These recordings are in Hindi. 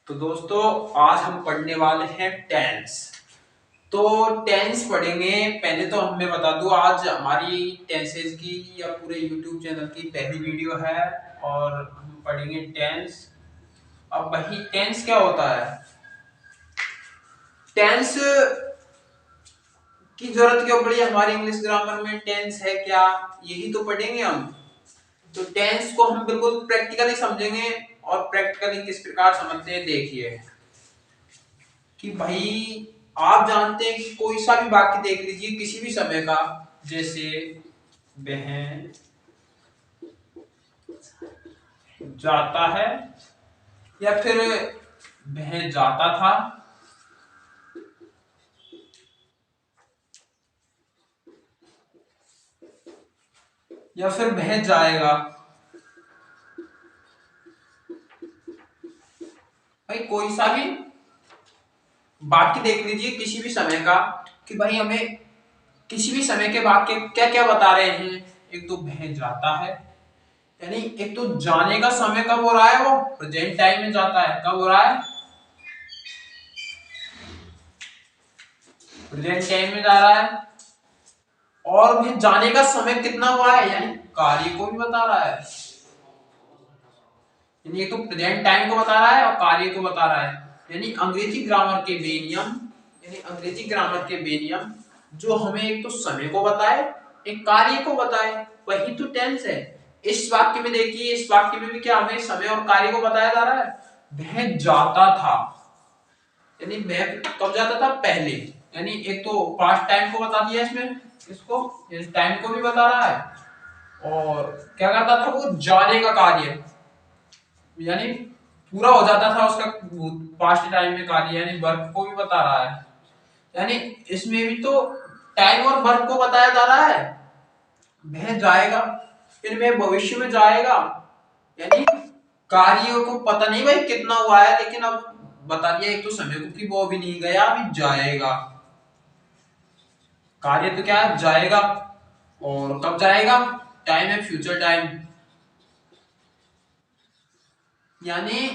तो दोस्तों आज हम पढ़ने वाले हैं टेंस। तो टेंस पढ़ेंगे। पहले तो हमें बता दूं, आज हमारी टेंसेज की या पूरे यूट्यूब चैनल की पहली वीडियो है और हम पढ़ेंगे टेंस। अब वही टेंस क्या होता है, टेंस की जरूरत क्यों पड़ी हमारी इंग्लिश ग्रामर में, टेंस है क्या, यही तो पढ़ेंगे हम। तो टेंस को हम बिल्कुल प्रैक्टिकली समझेंगे और प्रैक्टिकली किस प्रकार समझते हैं देखिए कि भाई आप जानते हैं कि कोई सा भी वाक्य देख लीजिए किसी भी समय का, जैसे वह जाता है या फिर वह जाता था या फिर वह जाएगा। भाई कोई सा भी वाक्य देख लीजिए किसी भी समय का कि भाई हमें किसी भी समय के वाक्य क्या क्या बता रहे हैं। एक तो वह जाता है, यानी एक तो जाने का समय कब हो रहा है, वो प्रेजेंट टाइम में जाता है। कब हो रहा है? प्रेजेंट टाइम में जा रहा है। और भी जाने का समय कितना हुआ है, यानी कार्य को भी बता रहा है। यानी एक तो प्रेजेंट टाइम को बता रहा है और कार्य को बता रहा है। यानी अंग्रेजी ग्रामर के बे नियम, यानी अंग्रेजी ग्रामर के बे नियम जो हमें एक तो समय को बताए, एक कार्य को बताए, वही तो टेंस है। इस वाक्य में देखिए, इस वाक्य में भी क्या हमें समय और कार्य को बताया जा रहा है। वह जाता था, यानी वह कब जाता था, पहले। यानी एक तो पास्ट टाइम को बता दिया इसमें, इसको इस टाइम को भी बता रहा है। और क्या करता था वो, जाने का कार्य, यानी पूरा हो जाता था उसका पास्ट टाइम में कार्य, यानी वर्क को भी बता रहा है। यानी इसमें भी तो टाइम और वर्क को बताया जा रहा है। वह जाएगा, इनमें भविष्य में जाएगा, यानी कार्यों को पता नहीं भाई कितना हुआ है, लेकिन अब बता दिया एक तो समय को कि वो अभी नहीं गया, अभी जाएगा। कार्य तो क्या है, जाएगा। और कब जाएगा, टाइम है फ्यूचर टाइम। यानी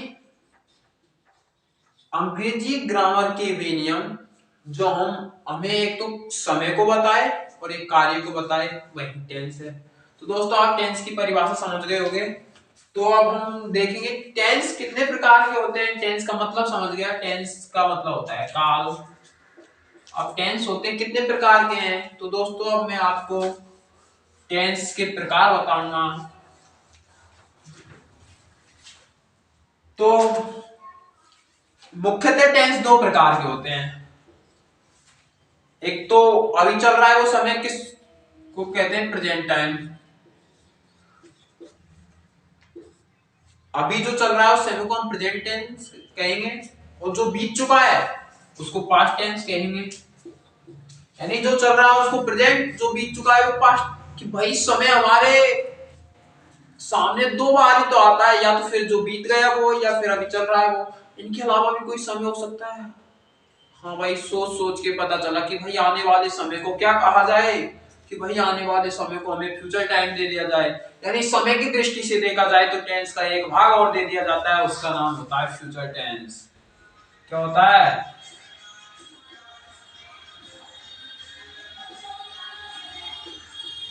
अंग्रेजी ग्रामर के वे नियम जो हमें एक तो समय को बताए और एक कार्य को बताए, वही टेंस है। तो दोस्तों आप टेंस की परिभाषा समझ गए होंगे। तो अब हम देखेंगे टेंस कितने प्रकार के होते हैं। टेंस का मतलब समझ गया, टेंस का मतलब होता है काल। अब टेंस होते हैं कितने प्रकार के हैं, तो दोस्तों अब मैं आपको टेंस के प्रकार बताऊंगा। तो मुख्यतः टेंस दो प्रकार के होते हैं। एक तो अभी चल रहा है वो समय, किस को कहते हैं, प्रेजेंट टाइम। अभी जो चल रहा है उस समय को हम प्रेजेंट टेंस कहेंगे, और जो बीत चुका है उसको पास्ट टेंस कहेंगे। यानी जो चल रहा है उसको प्रेजेंट, जो बीत चुका है वो पास्ट। कि भाई समय हमारे सामने दो बार ही तो आता है, या तो फिर जो बीत गया वो, या फिर अभी चल रहा है वो। इनके अलावा भी कोई समय हो सकता है। हाँ भाई, सोच सोच के पता चला कि भाई आने वाले समय को क्या कहा जाए, कि भाई आने वाले समय को हमें फ्यूचर टाइम दे दिया जाए। यानी समय की दृष्टि से देखा जाए तो टेंस का एक भाग और दे दिया जाता है, उसका नाम होता है फ्यूचर टेंस। क्या होता है?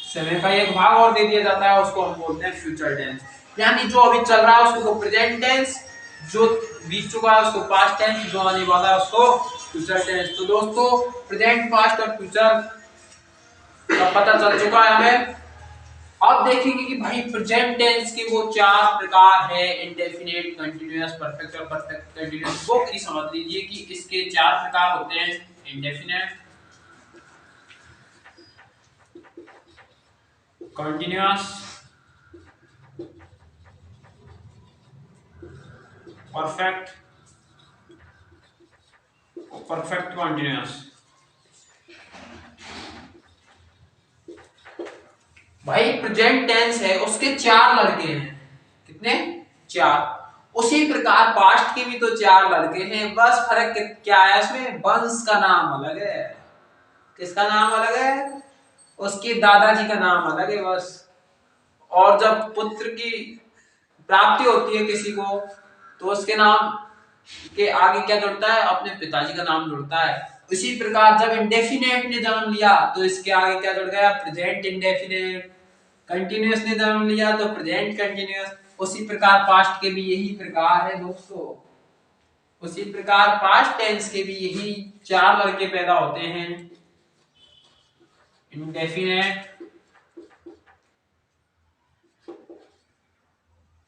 समय का एक भाग और दे दिया जाता है, उसको हम बोलते हैं फ्यूचर टेंस। यानी जो अभी चल रहा है उसको प्रेजेंट टेंस, जो बीत चुका है उसको पास्ट टेंस, जो आने वाला है उसको फ्यूचर टेंस। तो दोस्तों प्रेजेंट, पास्ट और फ्यूचर का पता चल चुका है हमें। अब देखेंगे कि भाई प्रेजेंट टेंस के वो चार प्रकार है, इंडेफिनिट, कंटीन्यूअस, परफेक्ट और परफेक्ट कंटीन्यूअस। वो भी समझ लीजिए कि इसके चार प्रकार होते हैं, इंडेफिनिट, कंटीन्यूअस, परफेक्ट और परफेक्ट कंटीन्यूअस। भाई प्रेजेंट टेंस है उसके चार लड़के हैं। कितने? चार। उसी प्रकार पास्ट के भी तो चार लड़के हैं, बस फर्क क्या है इसमें, वंश का नाम अलग है। किसका नाम अलग है? उसके दादाजी का नाम अलग है बस। और जब पुत्र की प्राप्ति होती है किसी को, तो उसके नाम के आगे क्या जुड़ता है, अपने पिताजी का नाम जुड़ता है। उसी प्रकार जब इंडेफिनेट ने जन्म लिया तो इसके आगे क्या जुड़ गया, प्रेजेंट इंडेफिनेट। कंटिन्यूअस ने जन्म लिया तो प्रेजेंट कंटिन्यूअस। उसी प्रकार पास्ट के भी यही प्रकार है दोस्तों। उसी प्रकार पास्ट टेंस के भी यही 4 लड़के पैदा होते हैं, इंडेफिनेट,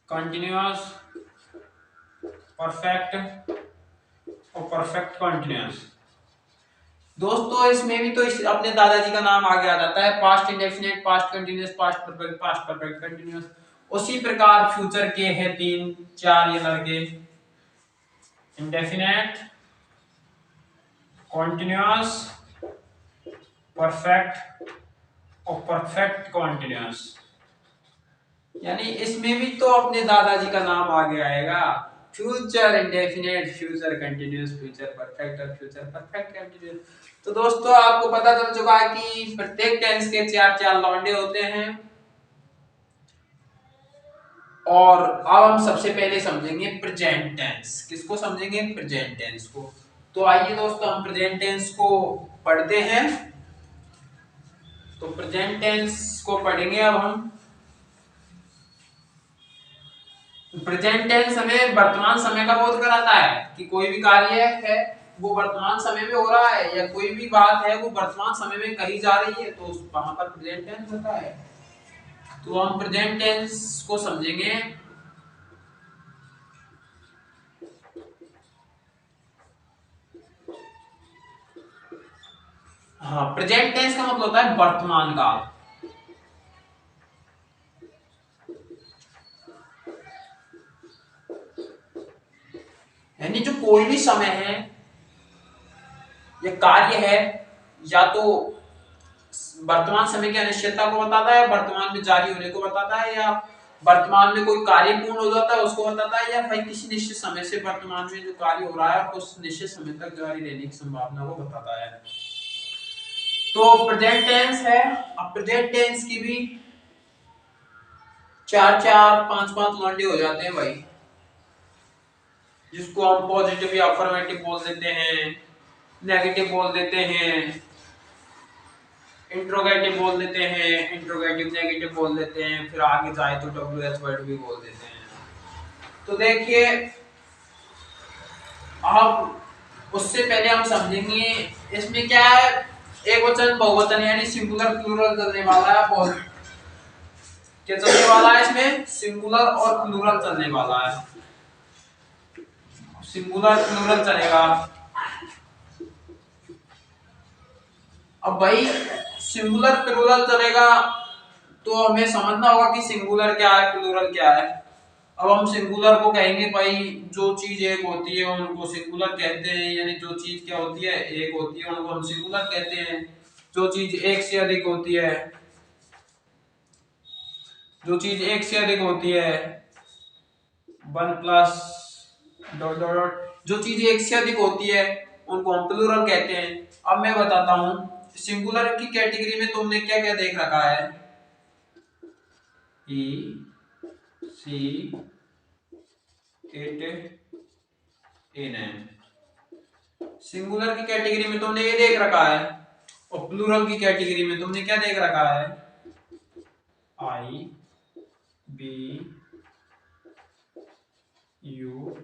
कंटिन्यूअस, परफेक्ट और परफेक्ट कंटिन्यूअस। दोस्तों इसमें भी तो अपने दादाजी का नाम आगे आ जाता है, past indefinite, past continuous, past perfect continuous. उसी प्रकार फ्यूचर के हैं 3-4 ये लड़के, इंडेफिनेट, कंटिन्यूअस, परफेक्ट और परफेक्ट कंटिन्यूअस। यानी इसमें भी तो अपने दादाजी का नाम आगे आएगा, future indefinite, future continuous, future perfect और फ्यूचर परफेक्ट कंटिन्यूअस। तो दोस्तों आपको पता चल चुका है कि प्रत्येक टेंस के 4-4 लौंडे होते हैं। और अब हम सबसे पहले समझेंगे प्रेजेंट टेंस। किसको समझेंगे, प्रेजेंट टेंस को। तो आइए दोस्तों हम प्रेजेंट टेंस को पढ़ते हैं। तो प्रेजेंट टेंस को पढ़ेंगे अब हम। प्रेजेंट टेंस हमें वर्तमान समय का बोध कराता है कि कोई भी कार्य है वो वर्तमान समय में हो रहा है, या कोई भी बात है वो वर्तमान समय में कही जा रही है, तो वहां पर प्रेजेंट टेंस होता है। तो हम प्रेजेंट टेंस को समझेंगे। हाँ, प्रेजेंट टेंस का मतलब होता है वर्तमान काल। यानी जो कोई भी समय है या कार्य है, या तो वर्तमान समय की अनिश्चितता को बताता है, वर्तमान में जारी होने को बताता है, या वर्तमान में कोई कार्य पूर्ण हो जाता है उसको बताता है, या भाई किसी निश्चित समय से वर्तमान में जो कार्य हो रहा है उस निश्चित समय तक जारी रहने की संभावना को बताता है। तो प्रेजेंट टेंस है। अब प्रेजेंट टेंस की भी 4-4, 5-5 लौंडे हो जाते हैं भाई, जिसको हम पॉजिटिव या अफर्मेटिव बोल देते हैं, नेगेटिव बोल देते हैं, इंट्रोगेटिव बोल देते हैं, इंट्रोगेटिव नेगेटिव बोल देते हैं, फिर आगे जाए तो WH वर्ड भी बोल देते हैं। तो देखिए अब उससे पहले हम समझेंगे इसमें क्या है, एक वचन बहुवचन यानी सिंगुलर प्लूरल चलने वाला है। बहुत क्या चलने वाला है इसमें, सिंगुलर और प्लूरल चलने वाला है। सिंगुलर प्लूरल चलेगा। अब भाई सिंगुलर प्लूरल चलेगा तो हमें समझना होगा कि सिंगुलर क्या है, प्लूरल क्या है। अब हम सिंगुलर को कहेंगे भाई जो चीज एक होती है उनको सिंगुलर कहते हैं, यानी जो चीज क्या होती है, एक होती है, उनको हम सिंगुलर कहते हैं। जो चीज एक से अधिक होती है, जो चीज एक से अधिक होती है, 1 प्लस डॉट डॉट डॉट, जो चीज एक से अधिक होती है उनको हम प्लूरल कहते हैं। अब मैं बताता हूं सिंगुलर की कैटेगरी में तुमने क्या क्या देख रखा है, ई सी इट इन। सिंगुलर की कैटेगरी में तुमने ये देख रखा है, और प्लूरल की कैटेगरी में तुमने क्या देख रखा है, I we you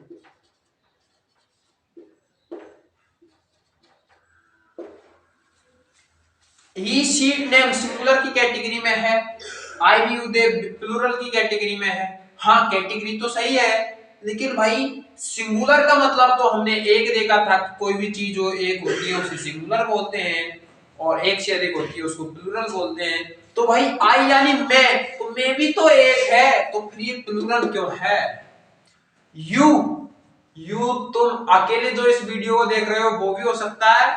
he she name singular की कैटेगरी में है, I we you they plural की कैटेगरी में है। हाँ कैटेगरी तो सही है, लेकिन भाई सिंगुलर का मतलब तो हमने एक देखा था कि कोई भी चीज जो एक होती है उसे सिंगुलर बोलते हैं, और एक से अधिक होती है उसको प्लूरल बोलते हैं। तो भाई आई यानी मैं, तो मैं भी तो एक है, तो फिर ये प्लूरल क्यों है। यू, यू तुम अकेले जो इस वीडियो को देख रहे हो वो भी हो सकता है,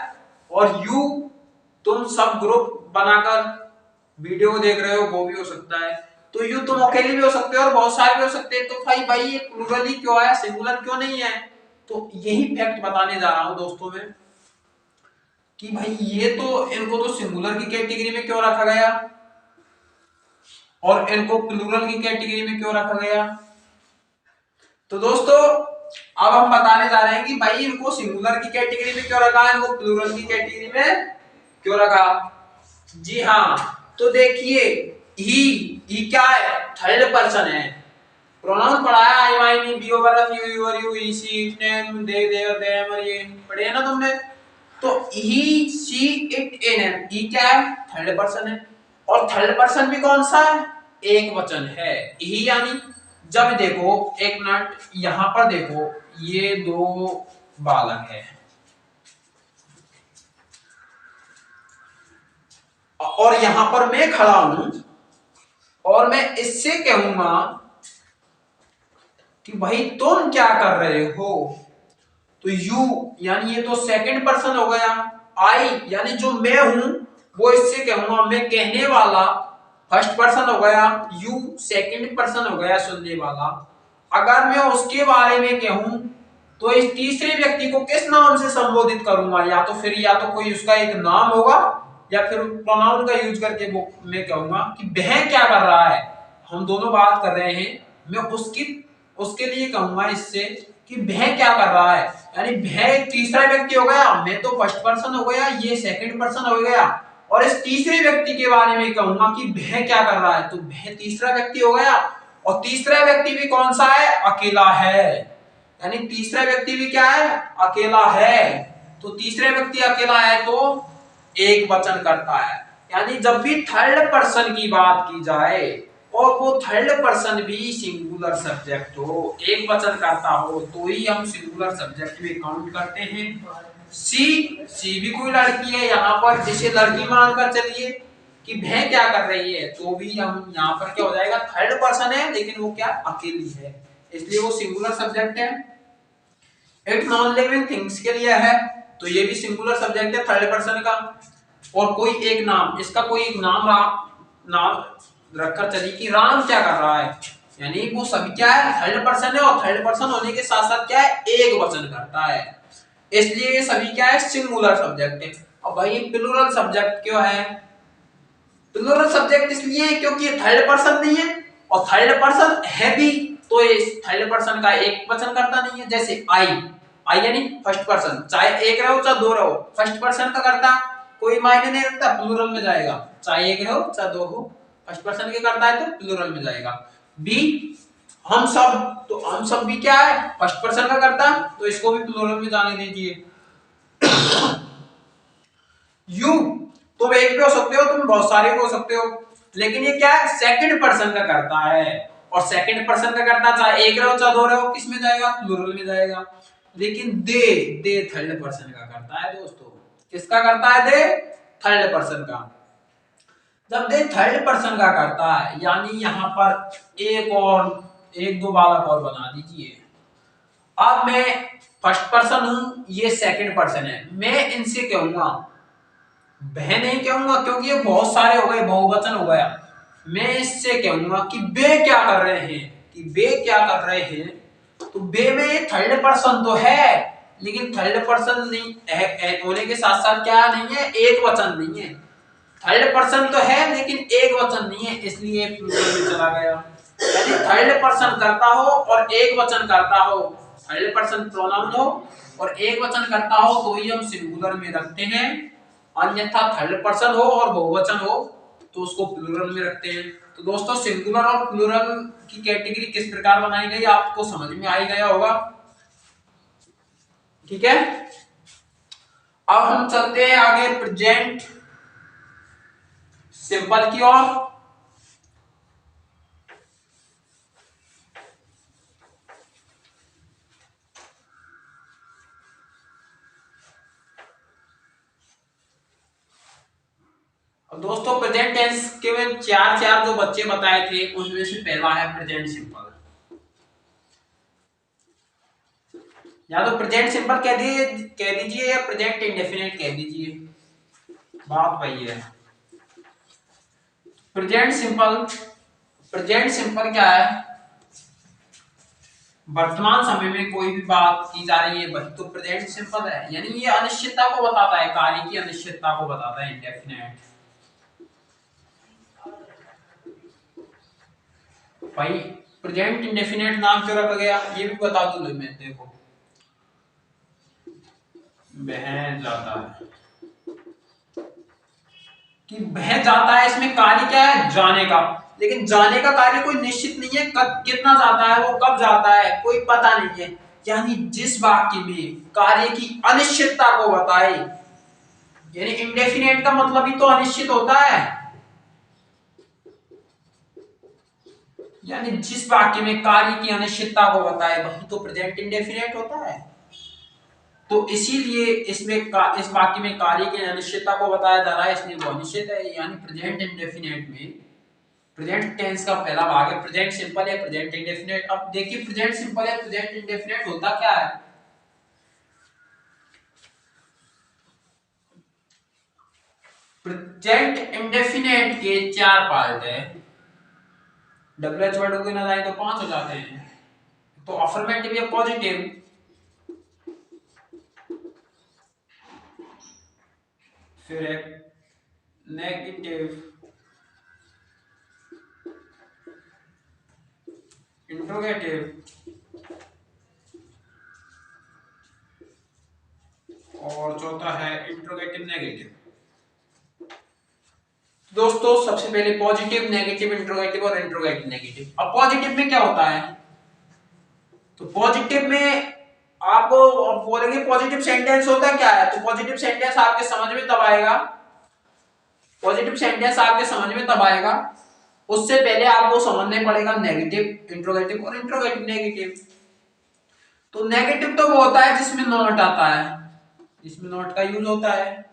और यू तुम सब ग्रुप बनाकर वीडियो को देख रहे हो वो भी हो सकता है। तो यू तुम अकेले भी हो सकते हो और बहुत सारे भी हो सकते हैं। तो भाई ये प्लूरल ही क्यों है, सिंगुलर क्यों नहीं है। तो यही फैक्ट बताने जा रहा हूं दोस्तों में कि भाई ये तो इनको तो सिंगुलर की कैटेगरी में क्यों रखा गया और इनको प्लूरल की कैटेगरी में क्यों रखा गया। तो दोस्तों अब हम बताने जा रहे हैं कि भाई इनको सिंगुलर की कैटेगरी में क्यों रखा, इनको प्लूरल की कैटेगरी में क्यों रखा। जी हाँ, तो देखिए ही क्या है, थर्ड पर्सन है। प्रोनाउन पढ़ा है I my me we our us you your you he she it name they their them, और ये पढ़े है ना तुमने। तो ही शी इट एन, ही क्या है, थर्ड पर्सन है। और थर्ड पर्सन भी कौन सा है, एक वचन है। ही यानी जब देखो, एक मिनट यहां पर देखो, ये दो बालक है और यहां पर मैं खड़ा हूं और मैं इससे कहूंगा कि भाई तुम क्या कर रहे हो, तो यू यानी ये तो सेकंड पर्सन हो गया। आई यानी जो मैं हूं वो इससे कहूंगा, मैं कहने वाला फर्स्ट पर्सन हो गया। यू सेकंड पर्सन हो गया, सुनने वाला। अगर मैं उसके बारे में कहूं तो इस तीसरे व्यक्ति को किस नाम से संबोधित करूंगा, या तो फिर या तो कोई उसका एक नाम होगा या फिर प्रोनाउन का यूज करके वो मैं कहूंगा कि वह क्या कर रहा है। हम दोनों बात कर रहे हैं, मैं उसके लिए कहूंगा इससे कि वह क्या कर रहा है, यानी वह एक तीसरा व्यक्ति हो गया। मैं तो फर्स्ट पर्सन हो गया, ये सेकंड पर्सन हो गया, और इस तीसरे व्यक्ति के बारे में कहूंगा कि वह क्या कर रहा है, तो वह तीसरा व्यक्ति हो गया। और तीसरा व्यक्ति भी कौन सा है, अकेला है। यानी तीसरा व्यक्ति भी क्या है, अकेला है। तो तीसरा व्यक्ति अकेला है तो एक वचन करता है। यानी जब भी थर्ड पर्सन की बात की जाए और वो थर्ड पर्सन भी सिंगुलर सब्जेक्ट हो, एक वचन करता हो, तो ही हम सिंगुलर सब्जेक्ट में काउंट करते हैं। सी भी कोई लड़की है यहाँ पर, जिसे लड़की मानकर चलिए कि वह क्या कर रही है, तो भी हम यहाँ पर क्या हो जाएगा, थर्ड पर्सन है लेकिन वो क्या, अकेली है, इसलिए वो सिंगुलर सब्जेक्ट है। इट नॉन लिविंग थिंग्स के लिए है, तो ये भी सिंगुलर सब्जेक्ट है थर्ड पर्सन का। और कोई एक नाम, इसका कोई एक नाम रखकर चलिए कि राम क्या कर रहा है, यानी वो सभी क्या है, थर्ड पर्सन है, और थर्ड पर्सन होने के साथ साथ क्या है, एक वचन करता है, इसलिए ये सभी क्या है, सिंगुलर सब्जेक्ट है। और भाई प्लूरल सब्जेक्ट क्यों है, प्लूरल सब्जेक्ट इसलिए है क्योंकि ये थर्ड पर्सन नहीं है, और थर्ड पर्सन है भी तो ये थर्ड पर्सन का एक वचन करता नहीं है। जैसे आई यानी फर्स्ट पर्सन, चाहे एक रहो चाहे दो रहो, फर्स्ट पर्सन का करता कोई मायने नहीं रखता, प्लूरल में जाएगा, चाहे एक रहो चाहे दो हो, फर्स्ट पर्सन के करता है तो प्लूरल में जाएगा। बी हम सब, तो हम सब भी क्या है, फर्स्ट पर्सन का करता, तो इसको भी प्लूरल में जाने दीजिए। यू तुम एक भी हो सकते हो, तुम बहुत सारे भी हो सकते हो, लेकिन ये क्या है, सेकंड पर्सन का करता है, और सेकंड पर्सन का करता चाहे एक रहो चाहे दो रहो, किस में जाएगा, प्लूरल में जाएगा। लेकिन दे थर्ड पर्सन का करता है दोस्तों, किसका करता है, दे थर्ड पर्सन का। जब दे थर्ड पर्सन का करता है, यानी यहां पर एक दो बालक और बना दीजिए। अब मैं फर्स्ट पर्सन हूं, ये सेकंड पर्सन है, मैं इनसे कहूंगा, वह नहीं कहूंगा क्योंकि ये बहुत सारे हो गए, बहुवचन हो गया। मैं इससे कहूंगा कि वे क्या कर रहे हैं, कि वे क्या कर रहे हैं, तो वे में थर्ड पर्सन तो है, लेकिन थर्ड पर्सन नहीं है, होने के साथ साथ क्या नहीं है, एक वचन नहीं है। थर्ड पर्सन तो है लेकिन एक वचन नहीं है, इसलिए प्लूरल में चला गया। यानी थर्ड पर्सन करता हो और एक वचन करता हो, थर्ड पर्सन प्रोनाउन हो और एक वचन करता हो, तो ही हम सिंगुलर में रखते हैं। अन्यथा थर्ड पर्सन हो और बहुवचन हो तो उसको प्लूरल में रखते हैं। तो दोस्तों सिंगुलर और प्लूरल की कैटेगरी किस प्रकार बनाई गई आपको समझ में आ ही गया होगा, ठीक है। अब हम चलते हैं आगे प्रेजेंट सिंपल की ओर। दोस्तों प्रेजेंट टेंस के में चार जो बच्चे बताए थे उनमें से पहला है प्रेजेंट सिंपल। या तो प्रेजेंट सिंपल कह दीजिए या प्रेजेंट इंडेफिनिट कह दीजिए, बात वही है। प्रेजेंट सिंपल क्या है, वर्तमान समय में कोई भी बात की जा रही है वही तो प्रेजेंट सिंपल है, यानी ये अनिश्चितता को बताता है, कार्य की अनिश्चितता को बताता है, इंडेफिनिट। भाई प्रेजेंट इंडेफिनिट नाम क्यों रखा गया ये भी बता दूं मैं, देखो बह जाता है, कि बह जाता है, इसमें कार्य क्या है, जाने का। लेकिन जाने का कार्य कोई निश्चित नहीं है, कब कितना जाता है, वो कब जाता है कोई पता नहीं है। यानी जिस वाक्य में कार्य की अनिश्चितता को बताए, यानी इंडेफिनेट का मतलब ही तो अनिश्चित होता है, यानी जिस वाक्य में कार्य की अनिश्चितता को बताए वही तो प्रेजेंट इंडेफिनेट होता है। तो इसीलिए इस वाक्य में कार्य की अनिश्चितता को बताया जा रहा है, इसलिए वो अनिश्चित है। यानी प्रेजेंट इंडेफिनेट में प्रेजेंट टेंस का पहला भाग है प्रेजेंट सिंपल है, प्रेजेंट इंडेफिनेट। अब देखिए प्रेजेंट सिंपल है, प्रेजेंट इंडेफिनेट होता क्या है। प्रेजेंट इंडेफिनेट के चार पार्ट है, डब्ल्यूएच वर्ड को ना जाए तो 5 हो जाते हैं। तो अफर्मेटिव या पॉजिटिव, फिर एक नेगेटिव, इंट्रोगेटिव और चौथा है इंट्रोगेटिव नेगेटिव। दोस्तों सबसे पहले पॉजिटिव, नेगेटिव, इंट्रोगेटिव और इंट्रोगेटिव नेगेटिव। अब पॉजिटिव में क्या होता है, तो पॉजिटिव में आपको बोलेंगे पॉजिटिव सेंटेंस होता क्या है, तो पॉजिटिव सेंटेंस आपके समझ में तब आएगा, पॉजिटिव सेंटेंस आपके समझ में तब आएगा, उससे पहले आपको समझना पड़ेगा नेगेटिव, इंट्रोगेटिव और इंट्रोगेटिव नेगेटिव। तो नेगेटिव तो वो होता है जिसमें नॉट आता है, जिसमें नॉट का यूज होता है।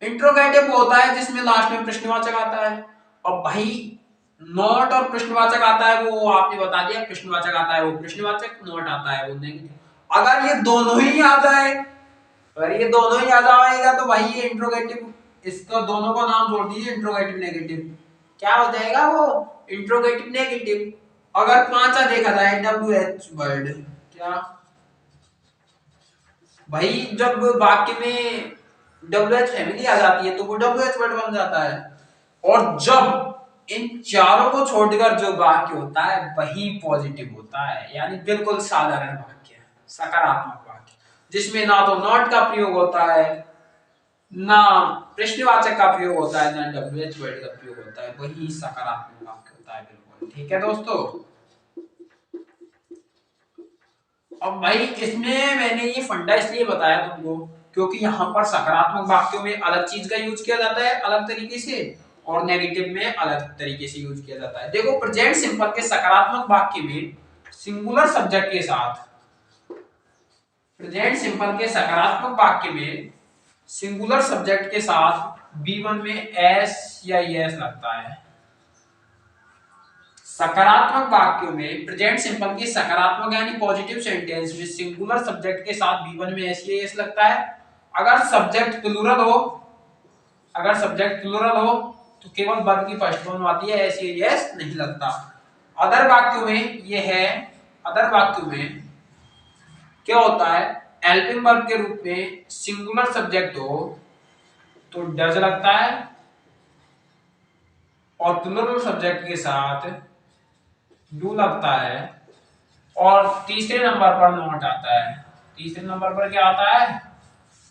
इंट्रोगेटिव वो होता है जिसमें लास्ट में प्रश्नवाचक आता है। और भाई नॉट और प्रश्नवाचक आता है वो आपने बता दिया, प्रश्नवाचक आता है वो प्रश्नवाचक, नॉट आता है वो नेगेटिव। अगर ये दोनों ही आ जाए, अगर ये दोनों ही आ जाएगा तो भाई ये इंट्रोगेटिव, इसको दोनों को नाम जोड़ दीजिए इंट्रोगेटिव नेगेटिव, क्या हो जाएगा वो इंट्रोगेटिव नेगेटिव। अगर पांचा देखा जाए डब्ल्यू एच वर्ड, क्या भाई जब वाक्य में डब्ल्यू एच फैमिली आ जाती है तो वो डब्ल्यू एच वर्ड बन जाता है। और जब इन चारों को छोड़कर जो वाक्य होता है वही पॉजिटिव होता है, यानी बिल्कुल साधारण वाक्य, सकारात्मक वाक्य, जिसमें ना तो नॉट का प्रयोग होता है, ना प्रश्नवाचक का प्रयोग होता है, ना डब्ल्यू एच वर्ड का प्रयोग होता है, वही सकारात्मक वाक्य होता है। बिल्कुल ठीक है दोस्तों। अब भाई इसमें मैंने ये फंडा इसलिए बताया तुमको क्योंकि यहाँ पर सकारात्मक वाक्यों में अलग चीज का यूज किया जाता है अलग तरीके से, और नेगेटिव में अलग तरीके से यूज किया जाता है। देखो प्रेजेंट सिंपल के सकारात्मक वाक्य में सिंगुलर सब्जेक्ट के साथ, प्रेजेंट सिंपल के सकारात्मक वाक्य में सिंगुलर सब्जेक्ट के साथ B1 में एस या एस लगता है। सकारात्मक वाक्यों में प्रेजेंट सिंपल की सकारात्मक यानी पॉजिटिव सेंटेंस में सिंगुलर सब्जेक्ट के साथ B1 में एस या एस लगता है। अगर सब्जेक्ट प्लूरल हो, अगर सब्जेक्ट प्लूरल हो तो केवल वर्ब की फर्स्ट फॉर्म आती है, एस या एस नहीं लगता। अदर वाक्यों में ये है, अदर वाक्यों में क्या होता है, हेल्पिंग वर्ब के रूप में सिंगुलर सब्जेक्ट हो तो डज लगता है, और प्लूरल सब्जेक्ट के साथ डू लगता है, और तीसरे नंबर पर नॉट आता है। तीसरे नंबर पर क्या आता है,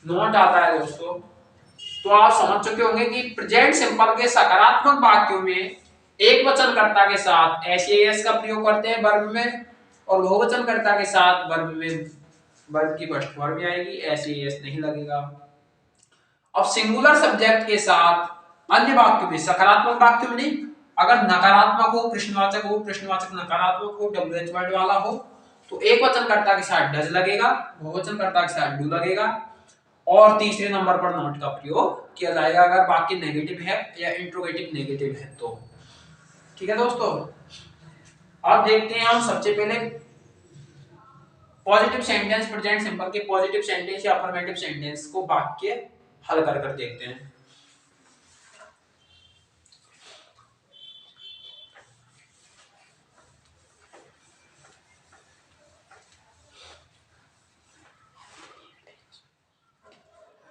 नॉट आता है दोस्तों। तो आप समझ चुके होंगे कि प्रेजेंट सिंपल के सकारात्मक वाक्यों में एक वचनकर्ता के साथ एस का प्रयोग करते हैं वर्ब में, और बहुवचनकर्ता के साथ वर्ब में वर्ब की फर्स्ट फॉर्म में आएगी, एस नहीं लगेगा। अब सिंगुलर सब्जेक्ट के साथ अन्य वाक्यों में, सकारात्मक वाक्यों में नहीं, अगर नकारात्मक हो, प्रश्नवाचक हो, प्रश्नवाचक नकारात्मक हो, डब्ल्यूएच वर्ड वाला हो तो एक वचनकर्ता के साथ डज लगेगा, बहुवचनकर्ता के साथ डू लगेगा, और तीसरे नंबर पर नॉट का प्रयोग किया जाएगा अगर वाक्य नेगेटिव है या इंट्रोगेटिव नेगेटिव है तो। ठीक है दोस्तों। अब देखते हैं हम सबसे पहले पॉजिटिव सेंटेंस, प्रेजेंट सिंपल के पॉजिटिव सेंटेंस या अफर्मेटिव सेंटेंस को वाक्य हल कर कर देखते हैं।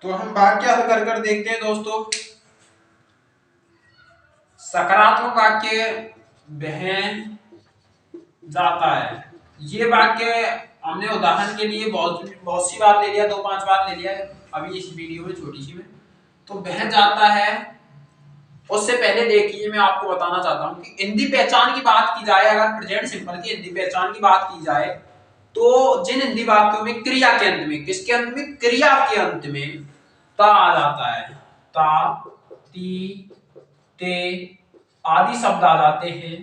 तो हम वाक्य हल कर कर देखते हैं दोस्तों। सकारात्मक वाक्य बह जाता है, ये वाक्य हमने उदाहरण के लिए बहुत सी बार ले लिया, 2-5 बार ले लिया है, अभी इस वीडियो में छोटी सी में। तो वह जाता है। उससे पहले देखिए मैं आपको बताना चाहता हूं कि हिंदी पहचान की बात की जाए, अगर प्रेजेंट सिंपल की हिंदी पहचान की बात की जाए तो जिन हिंदी वाक्यों में क्रिया के अंत में, किसके अंत में, क्रिया के अंत में ता आ जाता है, ता, ती, ते आदि शब्द आ जाते हैं,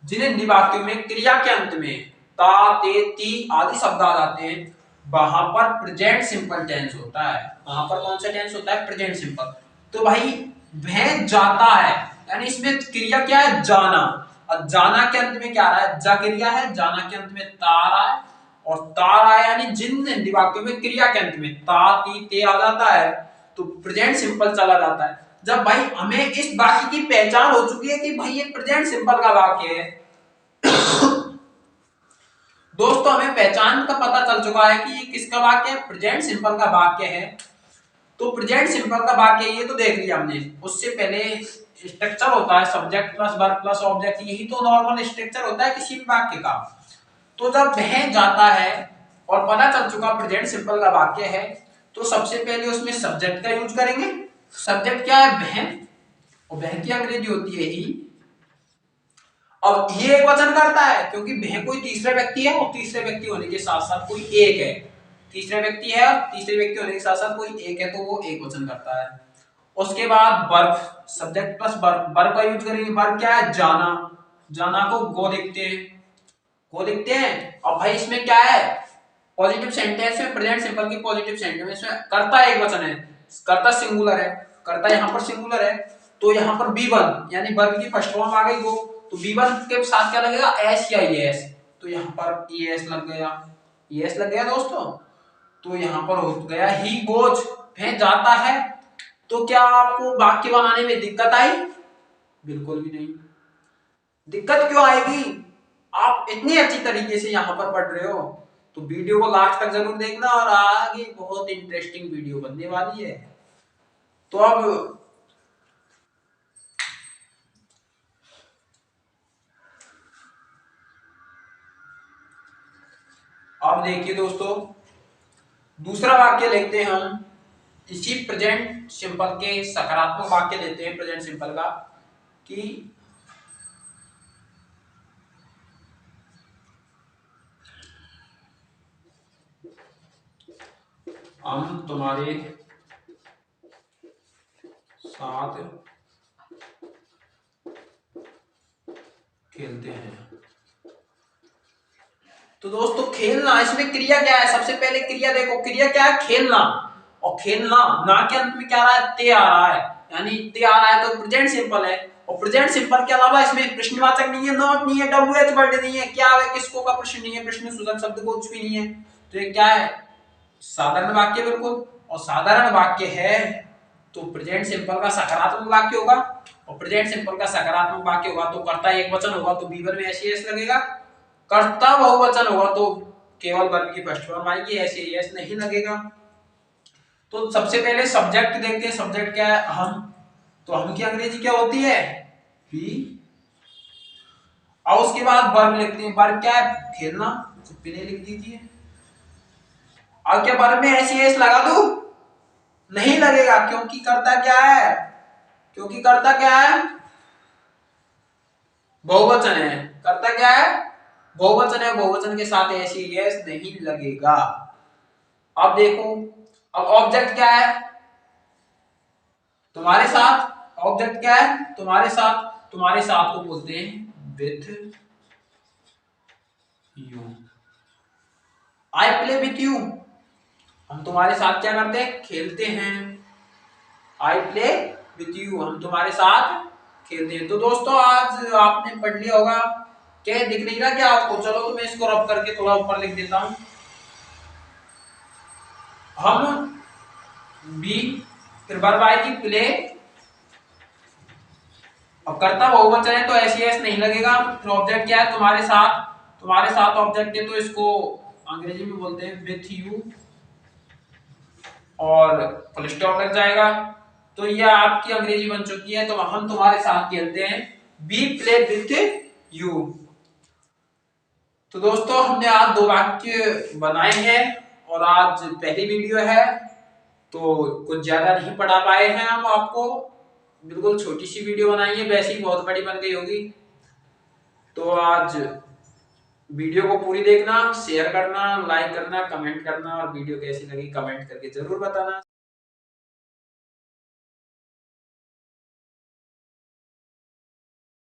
जिन हिंदी वाक्यों में क्रिया के अंत में ता, ते, ती आदि शब्द आ जाते हैं, वहां पर प्रेजेंट सिंपल टेंस होता है। वहां पर कौन सा टेंस होता है? Present simple. तो भाई वह जाता है, यानी इसमें क्रिया क्या है? जाना। और जाना के अंत में क्या आ रहा है? जा क्रिया है, जाना के अंत में ता आ रहा है, और ता आ है यानी जिन हिंदी वाक्यों में क्रिया के अंत में ता, ती, ते आ जाता है तो प्रेजेंट सिंपल चला जाता है। जब भाई हमें इस वाक्य की पहचान हो चुकी है कि भाई ये प्रेजेंट सिंपल का वाक्य है दोस्तों, हमें पहचान का पता चल चुका है कि ये किसका वाक्य है? प्रेजेंट सिंपल का वाक्य है। तो प्रेजेंट सिंपल का वाक्य ये तो देख लिया हमने। उससे पहले स्ट्रक्चर होता है subject plus verb plus object, यही तो नॉर्मल स्ट्रक्चर होता है किसी भी वाक्य का। तो जब वह जाता है और पता चल चुका प्रेजेंट सिंपल का वाक्य है, तो सबसे पहले उसमें सब्जेक्ट का यूज करेंगे। सब्जेक्ट क्या है? वह, और वह की अंग्रेजी होती है ही। अब ये एक वचन करता है क्योंकि वह कोई तीसरा व्यक्ति है, और तीसरे व्यक्ति होने के साथ साथ कोई एक है। तीसरा व्यक्ति है, तीसरे व्यक्ति होने के साथ साथ कोई एक है, तो वो एक वचन करता है। उसके बाद verb, subject plus verb, verb का यूज करेंगे। वर्ब क्या है? जाना। जाना को गो देखते हैं, गो देखते हैं। अब भाई इसमें क्या है? पॉजिटिव सेंटेंस में, प्रेजेंट सिंपल की पॉजिटिव सेंटेंस में कर्ता एक वचन है, कर्ता सिंगुलर है, कर्ता यहाँ पर सिंगुलर है। तो यहाँ पर B1 यानी वर्ब की फर्स्ट फॉर्म आ गई गो। तो B1 के साथ क्या लगेगा? एस या एस। तो यहाँ पर एस लग गया, एस लग गया दोस्तों। तो यहाँ पर हो गया ही गोज, वह जाता है। तो क्या आपको वाक्य बनाने में दिक्कत आई? बिल्कुल भी नहीं। दिक्कत क्यों आएगी? आप इतनी अच्छी तरीके से यहाँ पर पढ़ रहे हो, तो वीडियो को लास्ट तक जरूर देखना, और आगे बहुत इंटरेस्टिंग वीडियो बनने वाली है। तो अब देखिए दोस्तों, दूसरा वाक्य लेते हैं हम इसी प्रेजेंट सिंपल के, सकारात्मक वाक्य लेते हैं प्रेजेंट सिंपल का कि हम तुम्हारे साथ खेलते हैं। तो दोस्तों खेलना, इसमें क्रिया क्या है? सबसे पहले क्रिया देखो, क्रिया क्या है? खेलना। और खेलना ना के अंत में क्या आ रहा है? ते आ रहा है, यानी ते आ रहा है तो प्रेजेंट सिंपल है। और प्रेजेंट सिंपल के अलावा इसमें प्रश्नवाचक नहीं है, नॉट नहीं है, WH वर्ड नहीं है, क्या है? किसको का प्रश्न नहीं है, प्रश्न सूचक शब्द कुछ भी नहीं है। तो ये क्या है? साधारण वाक्य बिल्कुल। और साधारण वाक्य है तो प्रेजेंट सिंपल का सकारात्मक वाक्य होगा। और प्रेजेंट सिंपल का सकारात्मक वाक्य होगा तो कर्ता एक वचन होगा तो B1 में एस लगेगा। कर्ता बहुवचन होगा तो केवल वर्ब की फर्स्ट फॉर्म आएगी, एस नहीं लगेगा। तो सबसे पहले सब्जेक्ट देखते हैं। सब्जेक्ट क्या है? हम। तो हम की अंग्रेजी क्या होती है? बी। और उसके बाद वर्ब लिखते हैं। वर्ब क्या है? खेलना, पहले लिख दीजिए। और क्या वर्ब में एस लगा दूं? नहीं लगेगा, क्योंकि करता क्या है? क्योंकि करता क्या है? बहुवचन है। करता क्या है? बहुवचन है। बहुवचन के साथ एस नहीं लगेगा। अब देखो, अब ऑब्जेक्ट क्या है? तुम्हारे साथ। ऑब्जेक्ट क्या है? तुम्हारे साथ। तुम्हारे साथ को बोलते हैं with you. I play with you, हम तुम्हारे साथ क्या करते हैं? खेलते हैं। आई प्ले विथ यू, हम तुम्हारे साथ खेलते हैं। तो दोस्तों आज आपने पढ़ लिया होगा। क्या दिख नहीं रहा क्या आपको? चलो तो मैं इसको रब करके थोड़ा ऊपर लिख देता हूं। हम बी, फिर वर्ब आएगी प्ले, और कर्ता बहुवचन है तो एस नहीं लगेगा। फिर ऑब्जेक्ट क्या है? तुम्हारे साथ। तुम्हारे साथ ऑब्जेक्ट है तो इसको अंग्रेजी में बोलते हैं विथ यू, और फुल स्टॉप लग जाएगा। तो ये आपकी अंग्रेजी बन चुकी है। तो हम तुम्हारे साथ खेलते हैं, बी प्ले विथ यू। तो दोस्तों हमने आज दो वाक्य बनाए हैं, और आज पहली वीडियो है। तो कुछ ज्यादा नहीं पढ़ा पाए हैं हम आपको, बिल्कुल छोटी सी वीडियो बनाई है, वैसे ही बहुत बड़ी बन गई होगी। तो आज वीडियो को पूरी देखना, शेयर करना, लाइक करना, कमेंट करना, और वीडियो कैसी लगी कमेंट करके जरूर बताना।